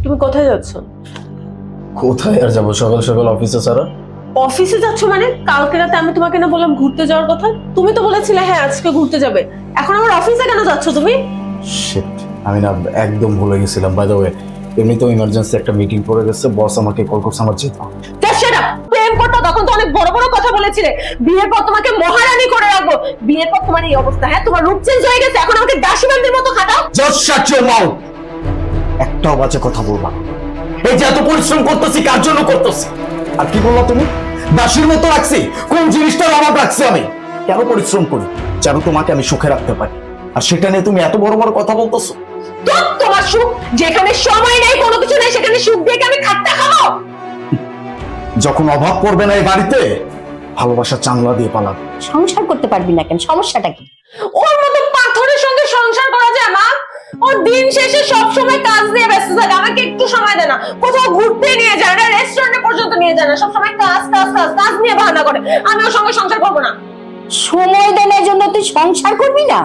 তুমি কোথায় যাচ্ছ? কোথায় আর যাবো, সকাল সকাল অফিসে ছাড়া। অফিসে যাচ্ছ মানে? কালকে রাতে আমি তোমাকে না বললাম ঘুরতে যাওয়ার কথা? তুমি তো বলেছিলে হ্যাঁ আজকে ঘুরতে যাবে। এখন আমার অফিসে কেন যাচ্ছ তুমি? শিট, আমি না একদম ভুলে গেছিলাম। বাই দ্য ওয়ে, এমনিতেও ইমার্জেন্সি একটা মিটিং পড়ে গেছে, বস আমাকে কল করছে, আমার যেতে হবে। Just shut up! প্রেম করতে তখন তো অনেক বড় বড় কথা বলেছিলে, বিয়ের পর তোমাকে মহারানী করে রাখবো। বিয়ের পর তোমার এই অবস্থা, হ্যাঁ তোমার রূপ চেঞ্জ হয়ে গেছে, এখন আমাকে দাসীবান্দির মতো খাটাও। Just shut your mouth. একটাও বাজে কথা বলবা না। এই যে এত পরিশ্রম করতেছি কার জন্য করতেছি? আর কি বললা তুমি? দাসীর মতো রাখছি? কোন জিনিসটার অভাব রাখছি আমি? কেন পরিশ্রম করি? যেন তোমাকে আমি সুখে রাখতে পারি। আর সেটা নিয়ে তুমি এত বড় বড় কথা বলতেছো। তো তোমার সুখ, যেখানে সময় নেই কোনো কিছু নেই সেখানে সুখ দিয়ে কি আমি খাটতে খাবো? যখন অভাব পড়বে না এই বাড়িতে, ভালোবাসা চাংলা দিয়ে পালাবে। সংসার করতে পারবি না কেন? সমস্যাটা কি? ওর মতো পাথরের সঙ্গে সংসার করা যায় মা? ও দিন শেষে সব সময় কাজ দিয়ে ব্যস্ত থাকে, আমাকে একটু সময় দেয় না, কোথাও ঘুরতে নিয়ে যায় না, রেস্টুরেন্টে পর্যন্ত নিয়ে যায় না, সব সময় কাজ কাজ কাজ কাজ নিয়ে বাহানা করে। আমি ওর সঙ্গে সংসার করবো না। সময় দেনের জন্য তুই সংসার করবি না?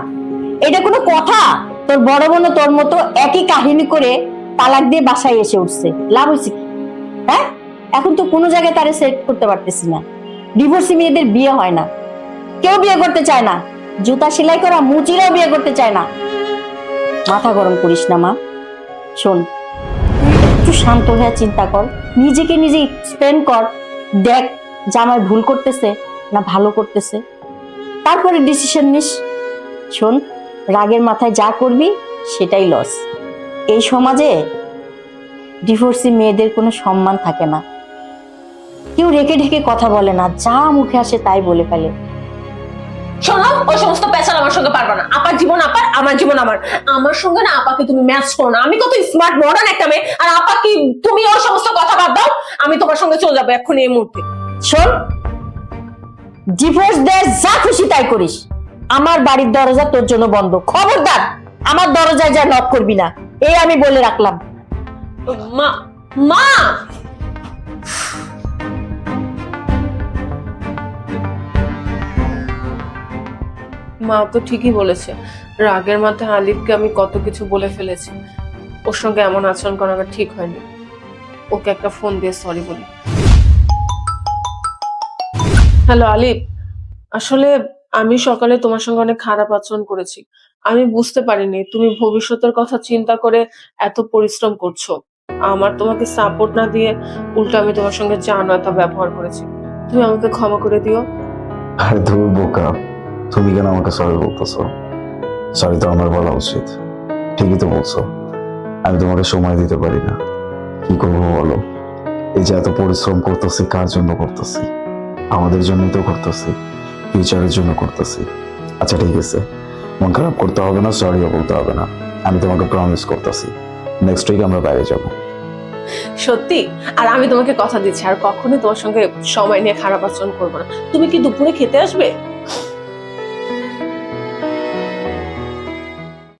এটা কোনো কথা? তোর বড় বোন তোর মতো একই কাহিনী করে তালাক দিয়ে বাসায় এসে উঠছে, লাভ হয়েছে কি? হ্যাঁ, এখন তো কোনো জায়গায় তারে সেট করতে পারতেছি না। ডিভোর্সি মেয়েদের বিয়ে হয় না, কেউ বিয়ে করতে চায় না। জুতা সেলাই করা মুচিরাও বিয়ে করতে চায় না। মাথা গরম করিস না মা। শোন, একটু শান্ত হয়ে চিন্তা কর, নিজেকে নিজে এক্সপ্লেন কর, দেখ জামাই ভুল করতেছে না ভালো করতেছে, তারপরে ডিসিশন নিস। শোন, রাগের মাথায় যা করবি সেটাই লস। এই সমাজে ডিভোর্সি মেয়েদের কোনো সম্মান থাকে না, কেউ রেখে ঢেকে কথা বলে না, যা মুখে আসে তাই বলে ফেলে। শোনো, ওই সমস্ত পেশাল আমার সঙ্গে পারবা না। আপার জীবন আপার, আমার জীবন আমার। আমার সঙ্গে না আপাকে তুমি ম্যাচ করো না। আমি কত স্মার্ট মডার্ন একটা মেয়ে, আর আপা কি? তুমি ওর সমস্ত কথা বাদ দাও, আমি তোমার সঙ্গে চলে যাবো এক্ষুনি এই মুহূর্তে। শোন, ডিভোর্স দে, যা খুশি তাই করিস, আমার বাড়ির দরজা তোর জন্য বন্ধ। খবরদার আমার দরজায় যা নক করবি না, এই আমি বলে রাখলাম। মা, মা! মা তো ঠিকই বলেছে, রাগের মাথায় আলিফকে আমি কত কিছু বলে ফেলেছি। ওর সঙ্গে এমন আচরণ করা আমার ঠিক হয়নি। ওকে একটা ফোন দিয়ে সরি বলি। হ্যালো আলিফ, আসলে আমি সকালে তোমার সঙ্গে অনেক খারাপ আচরণ করেছি। আমি বুঝতে পারিনি তুমি ভবিষ্যতের কথা চিন্তা করে এত পরিশ্রম করছো। আমার তোমাকে সাপোর্ট না দিয়ে উল্টো আমি তোমার সঙ্গে যা নয় তা ব্যবহার করেছি। তুমি আমাকে ক্ষমা করে দিও। আরে ধুর বোকা, তুমি কেন আমাকে সরি বলতেছো? সরি তো আমার বলা উচিত। ঠিকই তো বলছো, আমি তোমাকে সময় দিতে পারি না। কি করবো বলো? এই যে এত পরিশ্রম করতেছি কার জন্য করতেছি? আমাদের জন্যই তো করতেছি, ফিউচারের জন্য করতেছি। আচ্ছা ঠিক আছে, মন খারাপ করতে হবে না, সরিও বলতে হবে না। আমি তোমাকে প্রমিস করতেছি নেক্সট উইক আমরা বাইরে যাব। সত্যি? আর আমি তোমাকে কথা দিচ্ছি আর কখনোই তোমার সঙ্গে সময় নিয়ে খারাপ আচরণ করবো না। তুমি কি দুপুরে খেতে আসবে?